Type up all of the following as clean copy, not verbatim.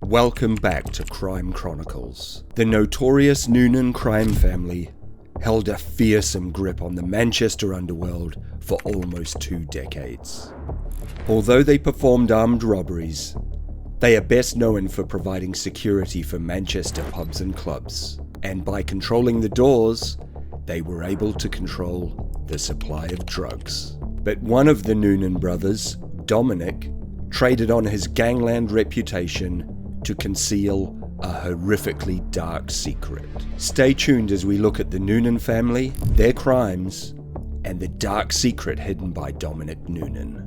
Welcome back to Crime Chronicles. The notorious Noonan crime family held a fearsome grip on the Manchester underworld for almost 2 decades. Although they performed armed robberies, they are best known for providing security for Manchester pubs and clubs, and by controlling the doors, they were able to control the supply of drugs. But one of the Noonan brothers, Dominic, traded on his gangland reputation to conceal a horrifically dark secret. Stay tuned as we look at the Noonan family, their crimes, and the dark secret hidden by Dominic Noonan.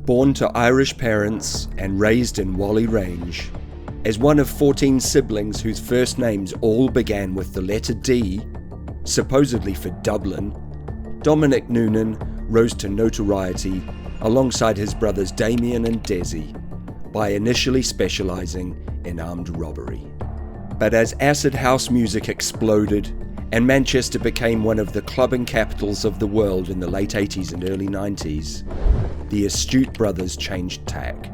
Born to Irish parents and raised in Whalley Range, as one of 14 siblings whose first names all began with the letter D, supposedly for Dublin, Dominic Noonan rose to notoriety alongside his brothers Damien and Desi by initially specializing in armed robbery. But as acid house music exploded and Manchester became one of the clubbing capitals of the world in the late 80s and early 90s, the astute brothers changed tack.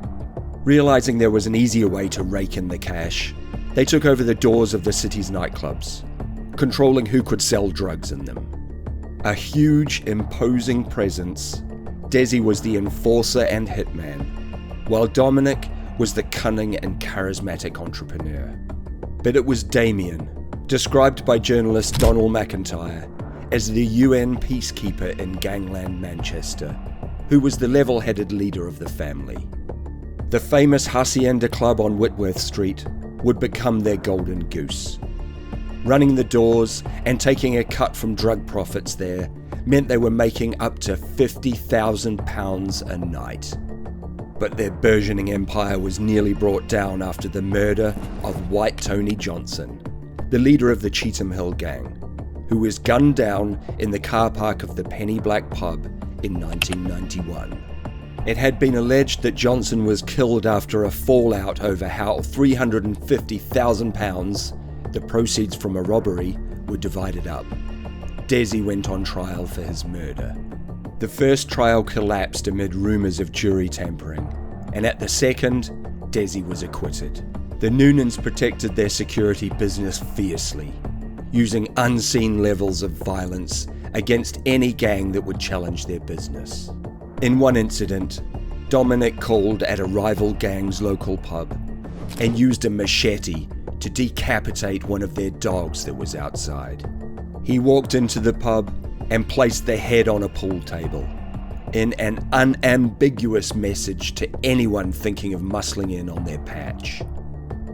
Realizing there was an easier way to rake in the cash, they took over the doors of the city's nightclubs, controlling who could sell drugs in them. A huge, imposing presence, Desi was the enforcer and hitman, while Dominic was the cunning and charismatic entrepreneur. But it was Damien, described by journalist Donald McIntyre as the UN peacekeeper in gangland Manchester, who was the level-headed leader of the family. The famous Hacienda Club on Whitworth Street would become their golden goose. Running the doors and taking a cut from drug profits there meant they were making up to £50,000 a night. But their burgeoning empire was nearly brought down after the murder of White Tony Johnson, the leader of the Cheetham Hill gang, who was gunned down in the car park of the Penny Black pub in 1991. It had been alleged that Johnson was killed after a fallout over how £350,000, the proceeds from a robbery, were divided up. Desi went on trial for his murder. The first trial collapsed amid rumours of jury tampering, and at the second, Desi was acquitted. The Noonans protected their security business fiercely, using unseen levels of violence against any gang that would challenge their business. In one incident, Dominic called at a rival gang's local pub and used a machete to decapitate one of their dogs that was outside. He walked into the pub and placed the head on a pool table, in an unambiguous message to anyone thinking of muscling in on their patch.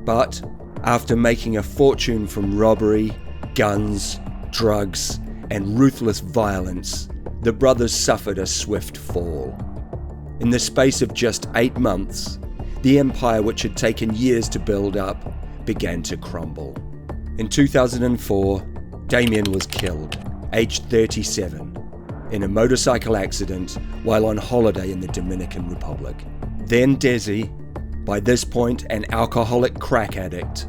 But after making a fortune from robbery, guns, drugs, and ruthless violence, the brothers suffered a swift fall. In the space of just 8 months, the empire which had taken years to build up began to crumble. In 2004, Damien was killed, aged 37, in a motorcycle accident while on holiday in the Dominican Republic. Then Desi, by this point an alcoholic crack addict,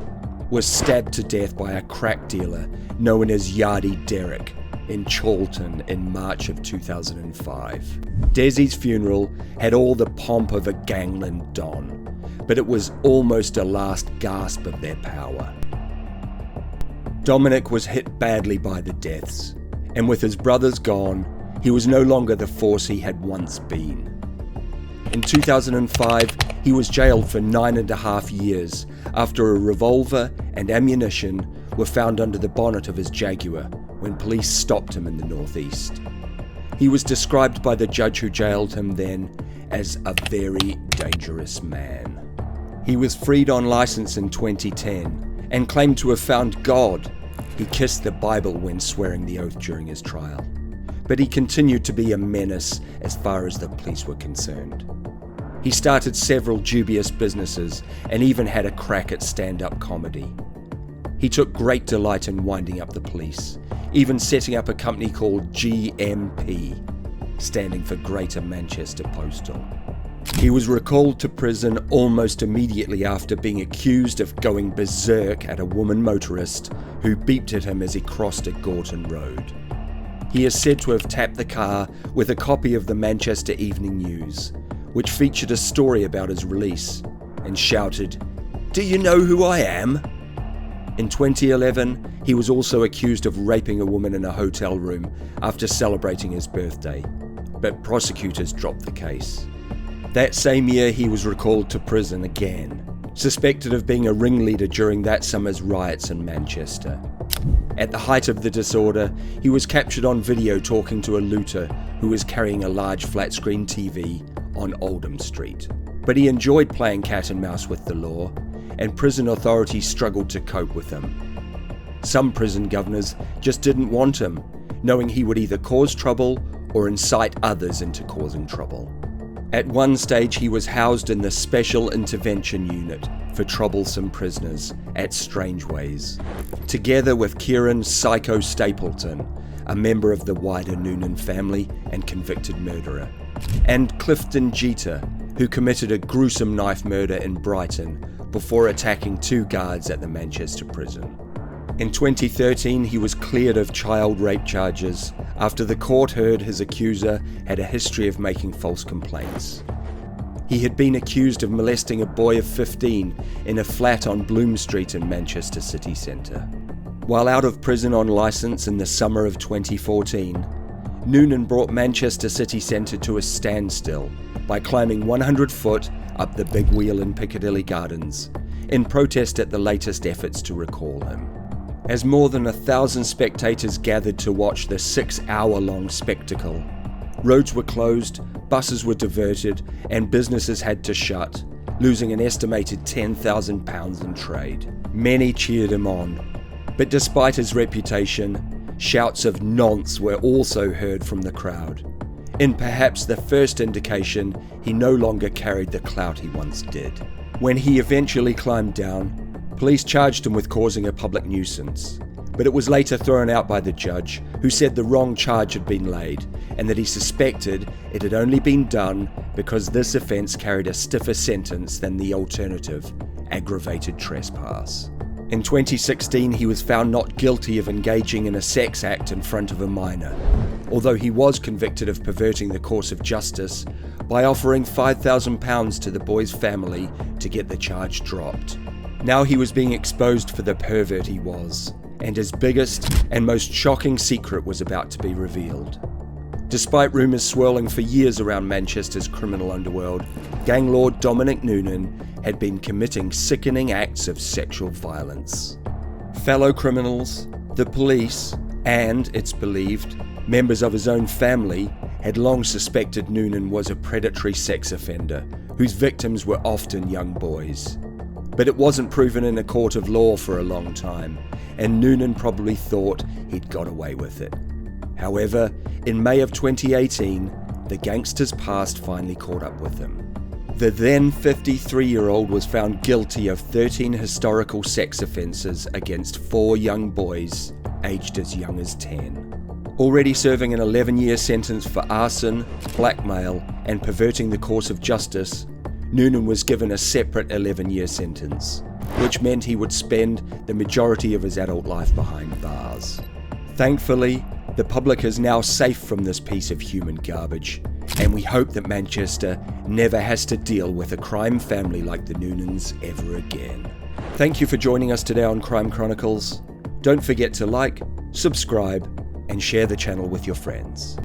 was stabbed to death by a crack dealer known as Yardy Derrick in Chorlton in March of 2005. Desi's funeral had all the pomp of a gangland don, but it was almost a last gasp of their power. Dominic was hit badly by the deaths, and with his brothers gone, he was no longer the force he had once been. In 2005, he was jailed for 9.5 years after a revolver and ammunition were found under the bonnet of his Jaguar when police stopped him in the northeast. He was described by the judge who jailed him then as a very dangerous man. He was freed on license in 2010 and claimed to have found God. He kissed the Bible when swearing the oath during his trial, but he continued to be a menace as far as the police were concerned. He started several dubious businesses and even had a crack at stand-up comedy. He took great delight in winding up the police, even setting up a company called GMP, standing for Greater Manchester Postal. He was recalled to prison almost immediately after being accused of going berserk at a woman motorist who beeped at him as he crossed a Gorton Road. He is said to have tapped the car with a copy of the Manchester Evening News, which featured a story about his release, and shouted, Do you know who I am? In 2011, he was also accused of raping a woman in a hotel room after celebrating his birthday, but prosecutors dropped the case. That same year, he was recalled to prison again, suspected of being a ringleader during that summer's riots in Manchester. At the height of the disorder, he was captured on video talking to a looter who was carrying a large flat-screen TV on Oldham Street. But he enjoyed playing cat and mouse with the law, and prison authorities struggled to cope with him. Some prison governors just didn't want him, knowing he would either cause trouble or incite others into causing trouble. At one stage, he was housed in the Special Intervention Unit for troublesome prisoners at Strangeways, together with Kieran Psycho Stapleton, a member of the wider Noonan family and convicted murderer, and Clifton Jeter, who committed a gruesome knife murder in Brighton before attacking 2 guards at the Manchester prison. In 2013, he was cleared of child rape charges after the court heard his accuser had a history of making false complaints. He had been accused of molesting a boy of 15 in a flat on Bloom Street in Manchester city centre. While out of prison on licence in the summer of 2014, Noonan brought Manchester city centre to a standstill by climbing 100 foot up the Big Wheel in Piccadilly Gardens in protest at the latest efforts to recall him. As more than 1,000 spectators gathered to watch the 6-hour-long spectacle, roads were closed, buses were diverted, and businesses had to shut, losing an estimated £10,000 in trade. Many cheered him on, but despite his reputation, shouts of "nonce" were also heard from the crowd, in perhaps the first indication he no longer carried the clout he once did. When he eventually climbed down, police charged him with causing a public nuisance, but it was later thrown out by the judge, who said the wrong charge had been laid and that he suspected it had only been done because this offence carried a stiffer sentence than the alternative, aggravated trespass. In 2016, he was found not guilty of engaging in a sex act in front of a minor, although he was convicted of perverting the course of justice by offering £5,000 to the boy's family to get the charge dropped. Now he was being exposed for the pervert he was, and his biggest and most shocking secret was about to be revealed. Despite rumours swirling for years around Manchester's criminal underworld, gang lord Dominic Noonan had been committing sickening acts of sexual violence. Fellow criminals, the police, and, it's believed, members of his own family had long suspected Noonan was a predatory sex offender whose victims were often young boys. But it wasn't proven in a court of law for a long time, and Noonan probably thought he'd got away with it. However, in May of 2018, the gangster's past finally caught up with him. The then 53-year-old was found guilty of 13 historical sex offences against 4 young boys, aged as young as 10. Already serving an 11-year sentence for arson, blackmail, and perverting the course of justice, Noonan was given a separate 11-year sentence, which meant he would spend the majority of his adult life behind bars. Thankfully, the public is now safe from this piece of human garbage, and we hope that Manchester never has to deal with a crime family like the Noonans ever again. Thank you for joining us today on Crime Chronicles. Don't forget to like, subscribe, and share the channel with your friends.